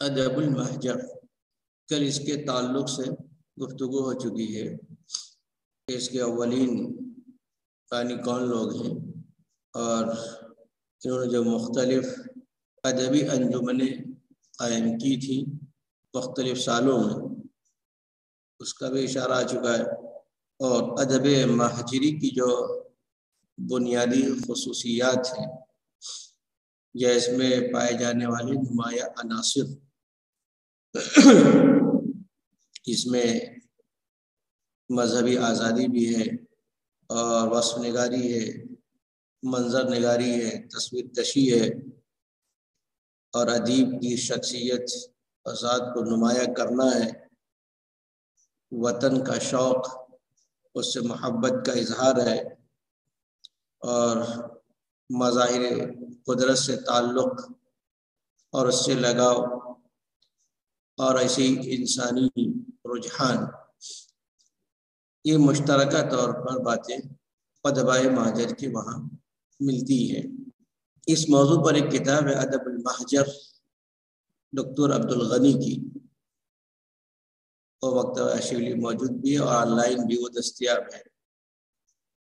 ادب المہجر، کل اس کے تعلق سے گفتگو ہو چکی ہے کہ اس کے اولین بانی کون لوگ ہیں اور انہوں نے جو مختلف ادبی انجمنیں قائم کی تھی مختلف سالوں میں، اس کا بھی اشارہ آ چکا ہے، اور ادب مہجری کی جو بنیادی خصوصیات ہیں یا اس میں پائے جانے والے نمایاں عناصر، اس میں مذہبی آزادی بھی ہے اور وصف نگاری ہے، منظر نگاری ہے، تصویر کشی ہے، اور ادیب کی شخصیت اور ذات کو نمایاں کرنا ہے، وطن کا شوق، اس سے محبت کا اظہار ہے، اور مظاہر قدرت سے تعلق اور اس سے لگاؤ اور ایسی انسانی رجحان، یہ مشترکہ طور پر باتیں ادبائے مہجر کے وہاں ملتی ہیں۔ اس موضوع پر ایک کتاب ہے ادب المہجر ڈاکٹر عبدالغنی کی، وہ مکتبہ اشیولی موجود بھی ہے اور آن لائن بھی وہ دستیاب ہے۔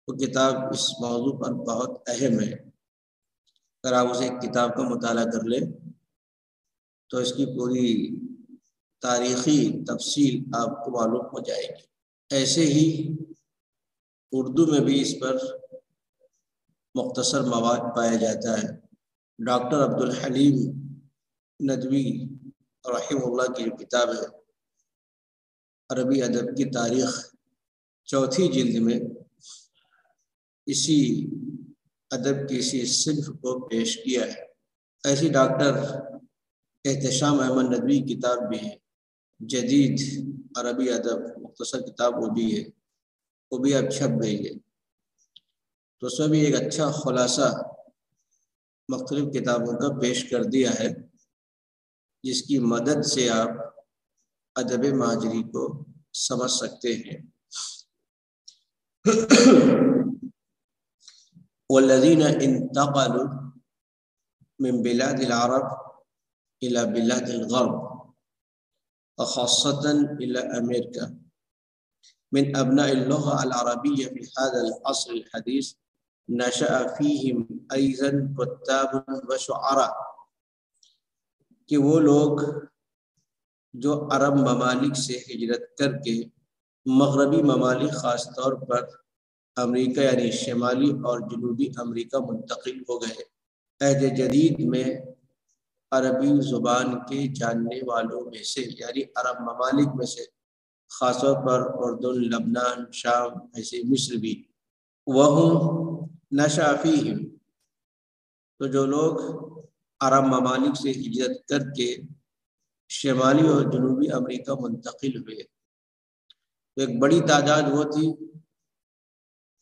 وہ کتاب اس موضوع پر بہت اہم ہے، اگر آپ اسے ایک کتاب کا مطالعہ کر لیں تو اس کی پوری تاریخی تفصیل آپ کو معلوم ہو جائے گی۔ ایسے ہی اردو میں بھی اس پر مختصر مواد پایا جاتا ہے۔ ڈاکٹر عبدالحلیم ندوی رحمہ اللہ کی جو کتاب ہے عربی ادب کی تاریخ، چوتھی جلد میں اسی ادب کی اسی صنف کو پیش کیا ہے۔ ایسی ڈاکٹر احتشام احمد ندوی کی کتاب بھی ہے، جدید عربی ادب، مختصر کتاب وہ بھی ہے، وہ بھی اب چھپ گئی ہے، تو اس میں بھی ایک اچھا خلاصہ مختلف کتابوں کا پیش کر دیا ہے، جس کی مدد سے آپ ادب مہجری کو سمجھ سکتے ہیں۔ والذین انتقلوا من بلاد العرب الى بلاد الغرب وخاصة الى امریکا من ابناء اللغة العربية في هذا العصر الحديث نشأ فيهم ايضا كتاب وشعراء، کہ وہ لوگ جو عرب ممالک سے ہجرت کر کے مغربی ممالک خاص طور پر امریکہ یعنی شمالی اور جنوبی امریکہ منتقل ہو گئے، عہد جدید میں عربی زبان کے جاننے والوں میں سے، یعنی عرب ممالک میں سے، خاص طور پر اردن، لبنان، شام، ایسے مصر بھی، وہم نشأ فیہم، تو جو لوگ عرب ممالک سے ہجرت کر کے شمالی اور جنوبی امریکہ منتقل ہوئے، تو ایک بڑی تعداد وہ تھی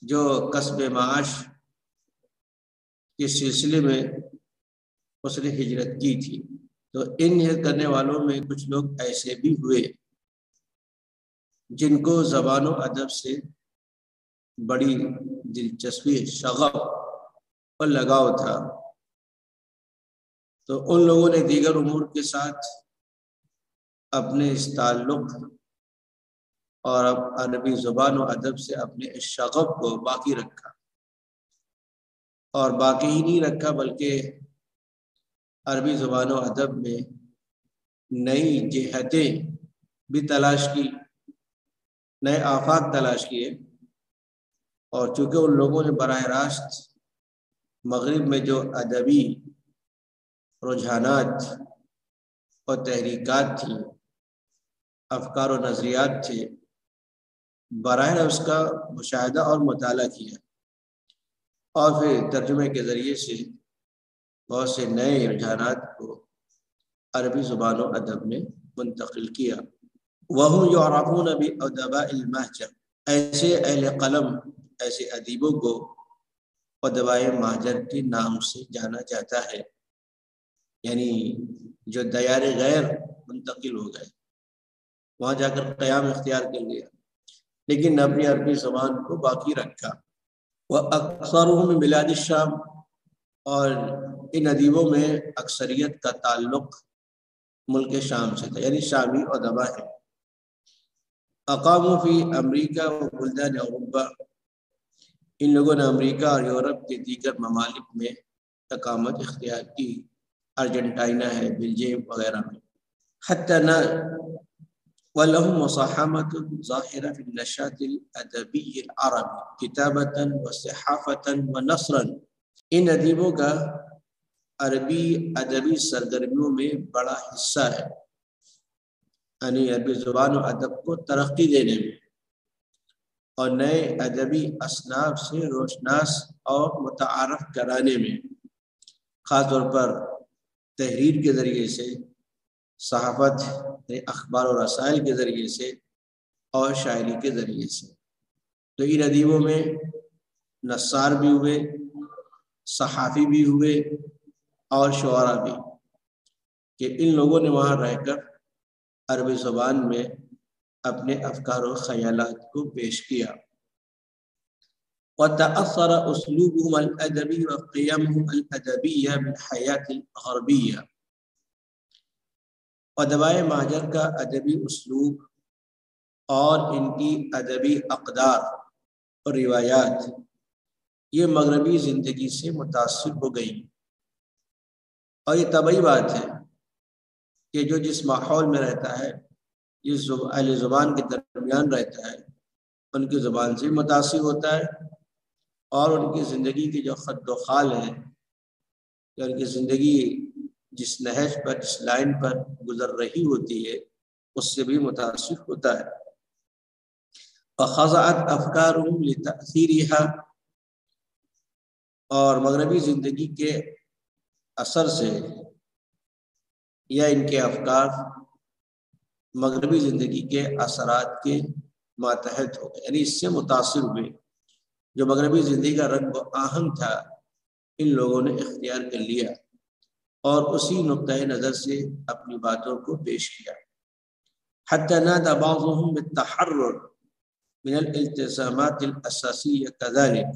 جو کسب معاش کے سلسلے میں اس نے ہجرت کی تھی، تو ان ہجرت کرنے والوں میں کچھ لوگ ایسے بھی ہوئے جن کو زبان و ادب سے بڑی دلچسپی، شغف اور لگاؤ تھا، تو ان لوگوں نے دیگر امور کے ساتھ اپنے اس تعلق اور اب عربی زبان و ادب سے اپنے اس شغف کو باقی رکھا، اور باقی ہی نہیں رکھا بلکہ عربی زبان و ادب میں نئی جہتیں بھی تلاش کی، نئے آفاق تلاش کیے، اور چونکہ ان لوگوں نے براہ راست مغرب میں جو ادبی رجحانات اور تحریکات تھیں، افکار و نظریات تھے، براہ راست اس کا مشاہدہ اور مطالعہ کیا، اور پھر ترجمے کے ذریعے سے بہت سے نئے رجحانات کو عربی زبان و ادب میں منتقل کیا۔ وَهُمْ يُعْرَفُونَ بِأَدَبَاءِ الْمَهْجَرِ، ایسے اہل قلم، ایسے ادیبوں کو ادبائے مہجر کے نام سے جانا جاتا ہے، یعنی جو دیار غیر منتقل ہو گئے، وہاں جا کر قیام اختیار کر لیا لیکن اپنی عربی زبان کو باقی رکھا۔ وَأَكْثَرُهُمْ مِنْ بِلَادِ الشام، اور ان ادیبوں میں اکثریت کا تعلق ملک شام سے تھا، یعنی شامی ادبا ہے۔ اقاموا فی امریکہ و بلدان اوروبا، ان لوگوں نے امریکہ اور یورپ کے دیگر ممالک میں اقامت اختیار کی، ارجنٹائنا ہے، بیلجیم وغیرہ میں۔ حتی نہ وَلَهُمْ مُصَاحَمَةٌ ظَاهِرَةٌ فِي النَّشَاطِ الْأَدَبِيِّ الْعَرَبِيِّ كِتَابَةً وَصَحَافَةً وَنَثْرًا، ان ادیبوں کا عربی ادبی سرگرمیوں میں بڑا حصہ ہے، یعنی عربی زبان و ادب کو ترقی دینے میں اور نئے ادبی اصناف سے روشناس اور متعارف کرانے میں، خاص طور پر تحریر کے ذریعے سے، صحافت اخبار و رسائل کے ذریعے سے اور شاعری کے ذریعے سے۔ تو ان ادیبوں میں نثار بھی ہوئے، صحافی بھی ہوئے اور شعراء بھی، کہ ان لوگوں نے وہاں رہ کر عربی زبان میں اپنے افکار و خیالات کو پیش کیا۔ وَتَأَثَّرَ أُسْلُوبُهُمْ الْأَدَبِيُّ وَقِيَمُهُمْ الْأَدَبِيَّةُ بِالْحَيَاةِ الْغَرْبِيَّةِ، ادبائے مہاجر کا ادبی اسلوب اور ان کی ادبی اقدار اور روایات یہ مغربی زندگی سے متاثر ہو گئی، اور یہ طبعی بات ہے کہ جو جس ماحول میں رہتا ہے، جس اہل زبان کے درمیان رہتا ہے، ان کی زبان سے متاثر ہوتا ہے، اور ان کی زندگی کی جو خط و خال ہے، یا ان کی زندگی جس نہج پر، جس لائن پر گزر رہی ہوتی ہے، اس سے بھی متاثر ہوتا ہے۔ فَخَضَعَتْ أَفْكَارُهُمْ لِتَأْثِيرِهَا، اور مغربی زندگی کے اثر سے یا ان کے افکار مغربی زندگی کے اثرات کے ماتحت ہو گئے، یعنی اس سے متاثر ہوئے۔ جو مغربی زندگی کا رنگ و آہنگ تھا، ان لوگوں نے اختیار کر لیا اور اسی نقطۂ نظر سے اپنی باتوں کو پیش کیا۔ حتی نادى بعضهم بالتحرر من الالتزامات الاساسیہ كذلك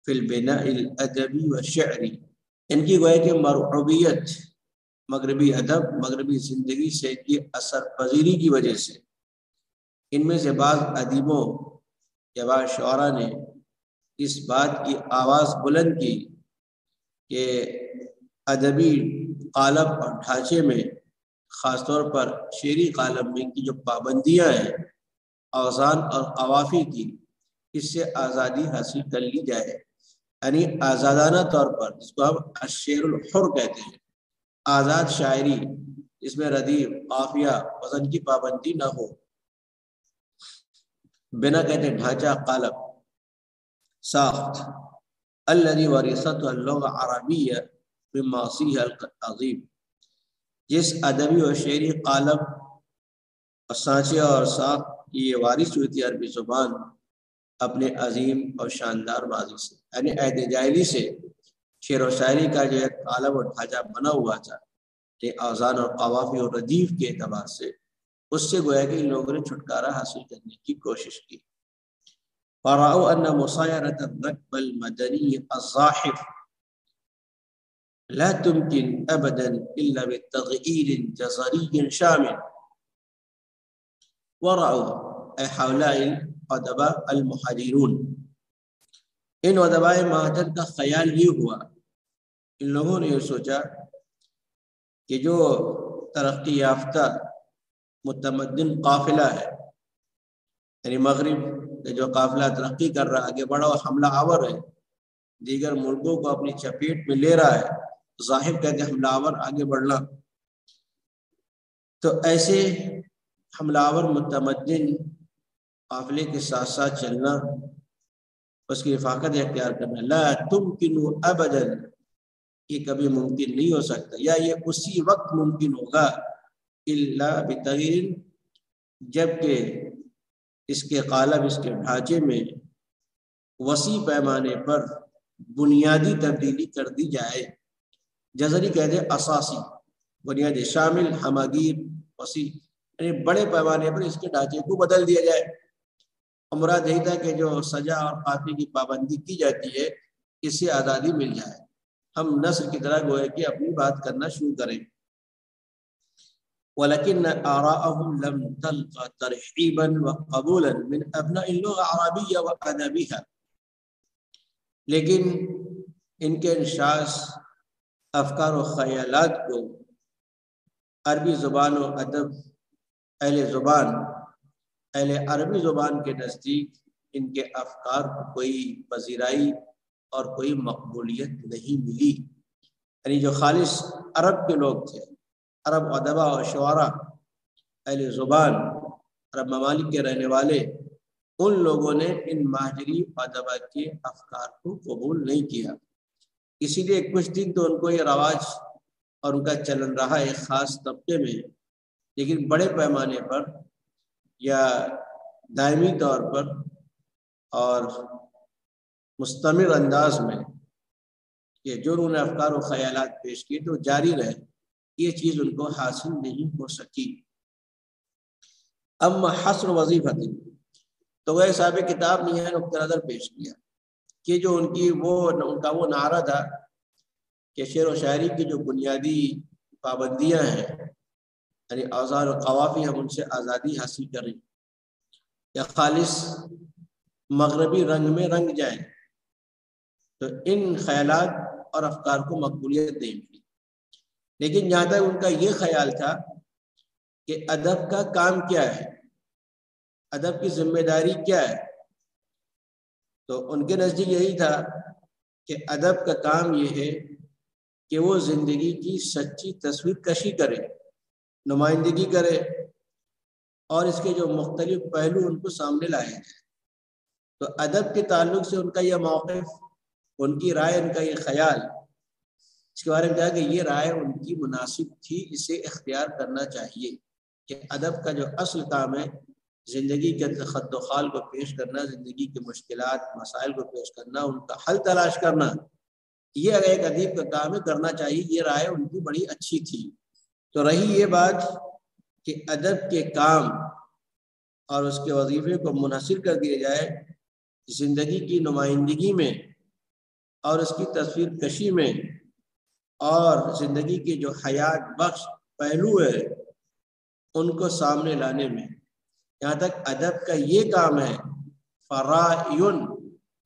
في البناء الادبی والشعری، ان کی گویا کہ مرعوبیت مغربی ادب، مغربی زندگی سے کی اثر پذیری کی وجہ سے ان میں سے بعض ادیبوں یا بعض شعراء نے اس بات کی آواز بلند کی کہ ادبی قالب اور ڈھانچے میں، خاص طور پر شعری قالب میں کی جو پابندیاں ہیں اوزان اور قوافی کی، اس سے آزادی حاصل کر لی جائے، یعنی آزادانہ طور پر، جس کو ہم الشعر الحر کہتے ہیں، آزاد شاعری، اس میں ردیف، قافیہ، وزن کی پابندی نہ ہو۔ بنا کہتے ہیں ڈھانچہ، قالب، ساخت، الذي ورثته اللغة العربية بمعاصيها العظيم، جس ادبی اور شعری قالب اور سانچے اور ساخت کی یہ وارث ہوئی تھی عربی زبان اپنے عظیم اور شاندار ماضی سے، یعنی عہد جاہلی سے شعر و شاعری کا جو ایک قالب اور ڈھانچہ بنا ہوا تھا کہ اوزان اور قوافی اور ردیف کے اعتبار سے، اس سے گویا کہ ان لوگوں نے چھٹکارا حاصل کرنے کی کوشش کی۔ فرأوا أن مصايرة الركب المدني الزاحف لا تمكن أبدا إلا بتغيير جذري شامل، ورأوا أي هؤلاء الأدباء المهاجرون، ان ادباء مہاجر کا خیال یہ ہوا، ان لوگوں نے یہ سوچا کہ جو ترقی یافتہ متمدن قافلہ ہے، یعنی مغرب کہ جو قافلہ ترقی کر رہا ہے، آگے بڑا حملہ آور ہے، دیگر ملکوں کو اپنی چپیٹ میں لے رہا ہے، ظاہر کہتے ہیں حملہ آور، آگے بڑھنا، تو ایسے حملہ آور متمدن قافلے کے ساتھ ساتھ چلنا، اس کی رفاقت اختیار کرنا، لا تمکن ابدا، یہ کبھی ممکن نہیں ہو سکتا، یا یہ اسی وقت ممکن ہوگا الا بتغییر، جبکہ اس کے قالب، اس کے ڈھانچے میں وسیع پیمانے پر بنیادی تبدیلی کر دی جائے۔ جزری کہتے ہیں اساسی، بنیادی، شامل، ہماگیر، وسیع، یعنی بڑے پیمانے پر اس کے ڈھانچے کو بدل دیا جائے۔ مراد یہی تھا کہ جو سجا اور قافیے کی پابندی کی جاتی ہے، اس سے آزادی مل جائے، ہم نثر کی طرح گویا کہ اپنی بات کرنا شروع کریں۔ ولكن آراءهم لم تلقى ترحيبا وقبولا من أبناء اللغة العربية وأدبها، لیکن ان کے انشاء افکار و خیالات کو عربی زبان و ادب اہل عربی زبان کے نزدیک ان کے افکار کو کوئی پذیرائی اور کوئی مقبولیت نہیں ملی. یعنی جو خالص عرب کے لوگ تھے، عرب ادبا اور شعراء، اہل زبان، عرب ممالک کے رہنے والے، ان لوگوں نے ان مہاجری ادبا کے افکار کو قبول نہیں کیا. اسی لیے کچھ دن تو ان کو یہ رواج اور ان کا چلن رہا ایک خاص طبقے میں، لیکن بڑے پیمانے پر یا دائمی طور پر اور مستمر انداز میں کہ جو انہوں نے افکار و خیالات پیش کیے تو جاری رہے، یہ چیز ان کو حاصل نہیں ہو سکی. اما حصر وظیفت، تو وہ صاحب کتاب نے یہ نقطہ نظر پیش کیا کہ جو ان کا وہ نعرہ تھا کہ شعر و شاعری کی جو بنیادی پابندیاں ہیں، یعنی اوزان و قوافی، ہم ان سے آزادی حاصل کریں یا خالص مغربی رنگ میں رنگ جائیں، تو ان خیالات اور افکار کو مقبولیت نہیں ملی. لیکن جہاں تک ان کا یہ خیال تھا کہ ادب کا کام کیا ہے، ادب کی ذمہ داری کیا ہے، تو ان کے نزدیک یہی تھا کہ ادب کا کام یہ ہے کہ وہ زندگی کی سچی تصویر کشی کرے، نمائندگی کرے، اور اس کے جو مختلف پہلو ان کو سامنے لائے ہیں. تو ادب کے تعلق سے ان کا یہ موقف، ان کی رائے، ان کا یہ خیال، اس کے بارے میں کہا کہ یہ رائے ان کی مناسب تھی، اسے اختیار کرنا چاہیے کہ ادب کا جو اصل کام ہے زندگی کے خط و خال کو پیش کرنا، زندگی کے مشکلات مسائل کو پیش کرنا، ان کا حل تلاش کرنا، یہ اگر ایک ادیب کا کام ہے کرنا چاہیے. یہ رائے ان کی بڑی اچھی تھی. تو رہی یہ بات کہ ادب کے کام اور اس کے وظیفے کو منحصر کر دیا جائے زندگی کی نمائندگی میں اور اس کی تصویر کشی میں اور زندگی کے جو حیات بخش پہلو ہے ان کو سامنے لانے میں، یہاں تک ادب کا یہ کام ہے فرائیون،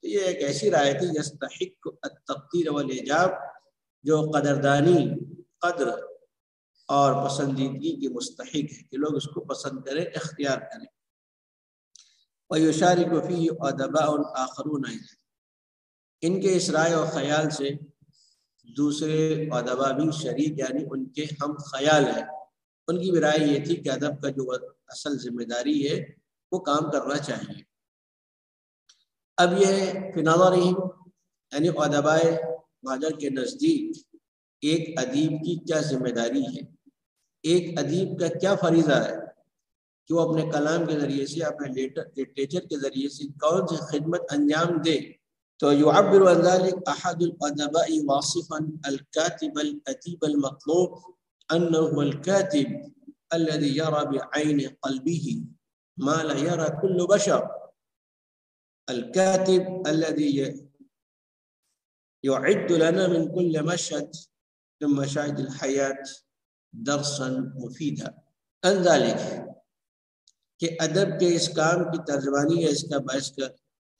یہ ایک ایسی رائے تھی یستحق التقدیر والاعجاب، جو قدردانی، قدر اور پسندیدگی کی مستحق ہے کہ لوگ اس کو پسند کریں، اختیار کریں. وَيُشَارِكُ فِيهِ أَدَبَاءٌ آخَرُونَ، ان کے اس رائے اور خیال سے دوسرے ادبا بھی شریک، یعنی ان کے ہم خیال ہیں. ان کی بھی رائے یہ تھی کہ ادب کا جو اصل ذمہ داری ہے وہ کام کرنا چاہیے. اب یہ فی نظرہم، یعنی ادبائے مہاجر کے نزدیک ایک ادیب کی کیا ذمہ داری ہے، ایک ادیب کا کیا فریضہ ہے کہ وہ اپنے کلام کے ذریعے سے، اپنے لٹریچر کے ذریعے سے کون سی خدمت انجام دے. تو يعبر عن ذلك احد الادباء واصفا الكاتب الادیب المطلوب انه هو الكاتب الذي يرى بعين قلبه ما لا يرى كل بشر، الكاتب الذي يعد لنا من كل مشهد من مشاهد الحياة درسا مفيدا. عن ذلك، کہ ادب کے اس کام کی ترجمانی ہے، اس کا باعث کا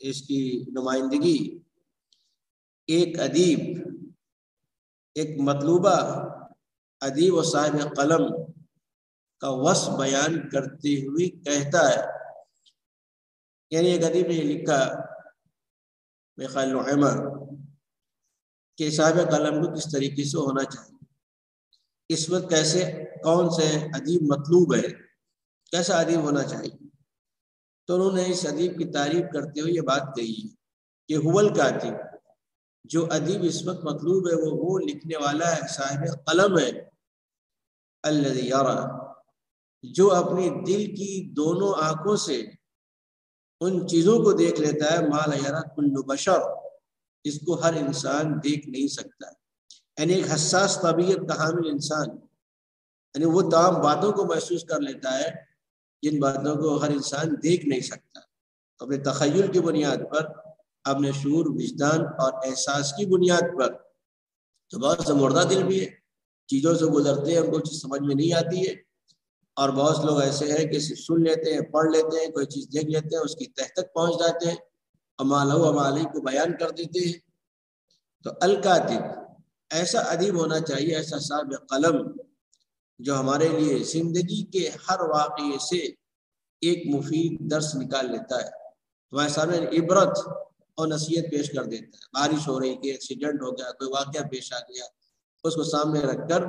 اس کی نمائندگی ایک ادیب، ایک مطلوبہ ادیب و صاحب قلم کا وصف بیان کرتے ہوئے کہتا ہے. یعنی ایک ادیب نے یہ لکھا میخائیل نعیمہ کہ صاحب قلم کو کس طریقے سے ہونا چاہیے، اس وقت کیسے، کون سے ادیب مطلوب ہے، کیسا ادیب ہونا چاہیے. تو انہوں نے اس ادیب کی تعریف کرتے ہوئے یہ بات کہی کہ هو الکاتب، جو ادیب اس وقت مطلوب ہے وہ لکھنے والا ہے، صاحب قلم ہے، الذی یری، جو اپنی دل کی دونوں آنکھوں سے ان چیزوں کو دیکھ لیتا ہے ما لا یری کل بشر، جس کو ہر انسان دیکھ نہیں سکتا. یعنی ایک حساس طبیعت کا حامل انسان، یعنی وہ تمام باتوں کو محسوس کر لیتا ہے جن باتوں کو ہر انسان دیکھ نہیں سکتا. اپنے تخیل کی بنیاد پر، اپنے شعور، وجدان اور احساس کی بنیاد پر. تو بہت سے مردہ دل بھی ہے، چیزوں سے گزرتے ہیں، ہم کو چیز سمجھ میں نہیں آتی ہے، اور بہت لوگ ایسے ہیں کہ صرف سن لیتے ہیں، پڑھ لیتے ہیں، کوئی چیز دیکھ لیتے ہیں، اس کی تہ تک پہنچ جاتے ہیں، امالہ امالی کو بیان کر دیتے ہیں۔ تو الکاتب ایسا ادیب ہونا چاہیے، ایسا صاحب قلم جو ہمارے لیے زندگی کے ہر واقعے سے ایک مفید درس نکال لیتا ہے، ہمارے سامنے عبرت اور نصیحت پیش کر دیتا ہے۔ بارش ہو رہی کہ ایکسیڈنٹ ہو گیا، کوئی واقعہ پیش آ گیا، اس کو سامنے رکھ کر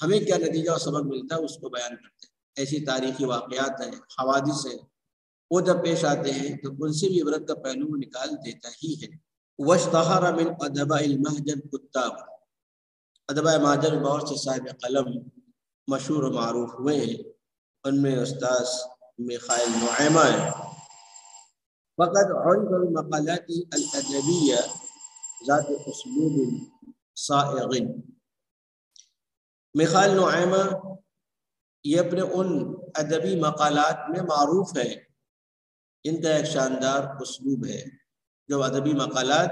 ہمیں کیا نتیجہ اور سبق ملتا ہے اس کو بیان کرتے ہیں۔ ایسی تاریخی واقعات ہیں، حوادث ہیں، وہ جب پیش آتے ہیں تو ان سے بھی عبرت کا پہلو نکال دیتا ہی ہے۔ واشتہر من ادباء المہجر کتاب، ادباء مہجر میں بہت سے صاحب قلم مشہور و معروف ہوئے ہیں، ان میں استاذ میخائیل نعیمہ ہے۔ فقد عرف المقالات الادبیہ ذات اسلوب صائغ، میخائیل نعیمہ یہ اپنے ان ادبی مقالات میں معروف ہے، ان کا ایک شاندار اسلوب ہے۔ جو ادبی مقالات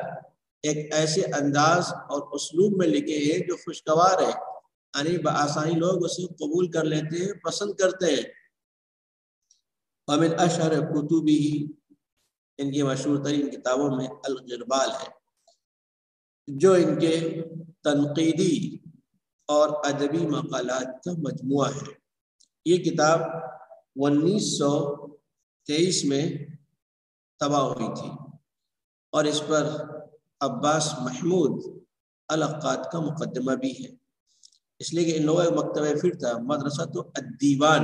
ایک ایسے انداز اور اسلوب میں لکھے ہیں جو خوشگوار ہے، یعنی بآسانی لوگ اسے قبول کر لیتے ہیں، پسند کرتے ہیں۔ ومن اشہر کتبہ، ان کی مشہور ترین کتابوں میں الغربال ہے، جو ان کے تنقیدی اور ادبی مقالات کا مجموعہ ہے۔ یہ کتاب 1923 میں طبع ہوئی تھی، اور اس پر عباس محمود العقاد کا مقدمہ بھی ہے، اس لیے کہ ان لوگوں کا مکتبہ فکر تھا مدرسۃ الدیوان،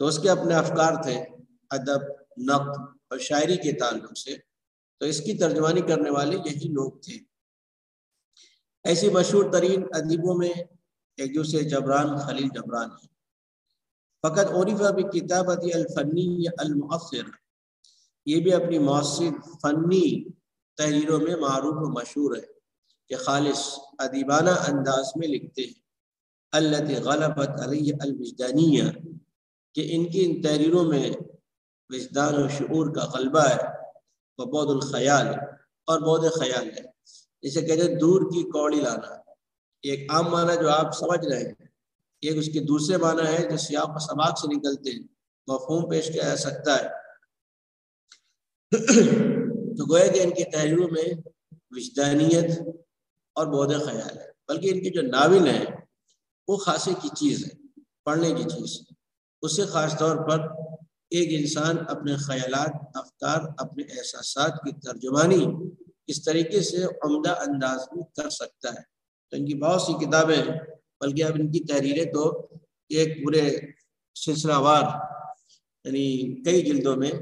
تو اس کے اپنے افکار تھے ادب، نقد اور شاعری کے تعلق سے، تو اس کی ترجمانی کرنے والے یہی لوگ تھے۔ ایسی مشہور ترین ادیبوں میں ایک دوسرے جبران خلیل جبران ہے۔ فقط عرف بکتابت الفنی المؤثر، یہ بھی اپنی مؤثر فنی تحریروں میں معروف و مشہور ہے کہ خالص ادیبانہ انداز میں لکھتے ہیں۔ التي غلبت علیہ الوجدانیہ، کہ ان کی ان تحریروں میں وجدان و شعور کا غلبہ ہے، وہ بعد الخیال، اور بعد خیال ہے۔ جسے کہتے ہیں دور کی کوڑی لانا، ایک عام معنی جو آپ سمجھ رہے ہیں، ایک اس کے دوسرے معنی ہے جو سیاق و سباق سے نکلتے ہیں، مفہوم پیش کیا جا سکتا ہے۔ تو گویا کہ ان کی تحریروں میں وجدانیت اور بعد خیال ہے، بلکہ ان کی جو ناول ہے وہ خاصے کی چیز ہے، پڑھنے کی چیز۔ اس سے خاص طور پر ایک انسان اپنے خیالات، افکار، اپنے احساسات کی ترجمانی اس طریقے سے عمدہ انداز میں کر سکتا ہے۔ تو ان کی بہت سی کتابیں ہیں، بلکہ اب ان کی تحریریں تو ایک پورے سلسلہ وار یعنی کئی جلدوں میں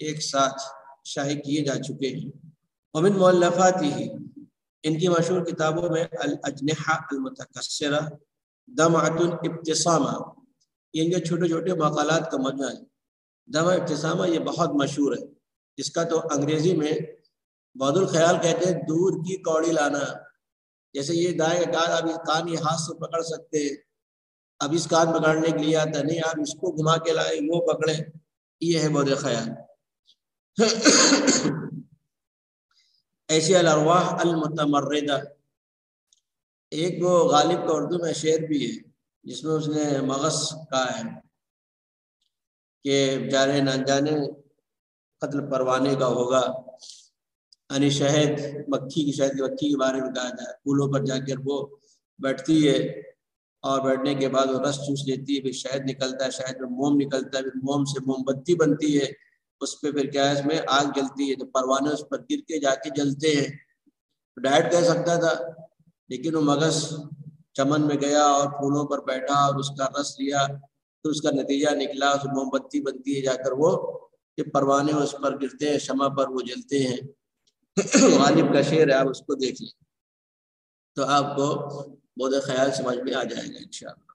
ایک ساتھ شائع کیے جا چکے ہیں۔ ومن مؤلفاتہ، ان کی مشہور کتابوں میں الاجنحہ المتکسرہ، دمعۃ ابتسامہ، یہ ان کے چھوٹے چھوٹے مقالات کا مجموعہ ہے۔ دمع ابتسامہ یہ بہت مشہور ہے، اس کا تو انگریزی میں بعد الخیال کہتے ہیں دور کی کوڑی لانا۔ جیسے یہ دائیں کان، اب اس کان یہ ہاتھ سے پکڑ سکتے ہیں، اب اس کان پکڑنے کے لیے آتا نہیں، آپ اس کو گھما کے لائیں، وہ پکڑیں، یہ ہے بعد خیال۔ ایسی الارواح المتمردہ، ایک وہ غالب کا اردو میں شعر بھی ہے جس میں اس نے مغص کہا ہے کہ جانے نہ جانے قتل پروانے کا ہوگا، یعنی شہد مکھی کی، شہد کی مکھی کے بارے میں کہا جائے، پھولوں پر جا کر وہ بیٹھتی ہے اور بیٹھنے کے بعد وہ رس چوس لیتی ہے، پھر شہد نکلتا ہے، شہد میں موم نکلتا ہے، پھر موم سے موم بتی بنتی ہے، اس پہ پھر کیا ہے اس میں آگ جلتی ہے، تو پروانے اس پر گر کے جا کے جلتے ہیں۔ ڈائٹ کہہ سکتا تھا، لیکن وہ مغص چمن میں گیا اور پھولوں پر بیٹھا اور اس کا رس لیا، پھر اس کا نتیجہ نکلا، اس موم بتی بنتی ہے، جا کر وہ کہ پروانے اس پر گرتے ہیں، شمع پر وہ جلتے ہیں۔ غالب کا شعر ہے، آپ اس کو دیکھ لیں تو آپ کو بعد خیال سمجھ میں آ جائے گا انشاءاللہ۔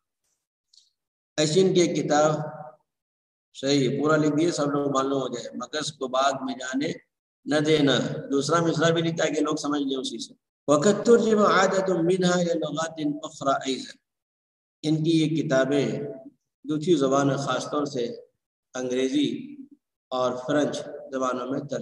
ایسی ان کی ایک کتاب صحیح پورا لکھ دیے، سب لوگ معلوم ہو جائے، مغص کو باغ میں جانے نہ دینا، دوسرا مصرع بھی لکھا ہے کہ لوگ سمجھ لیں اسی سے۔ وقت ترجم عادت منها الى لغات اخرى ايضا، ان کی یہ کتابیں دوسری زبان خاص طور سے انگریزی اور فرنچ زبانوں میں ترجمہ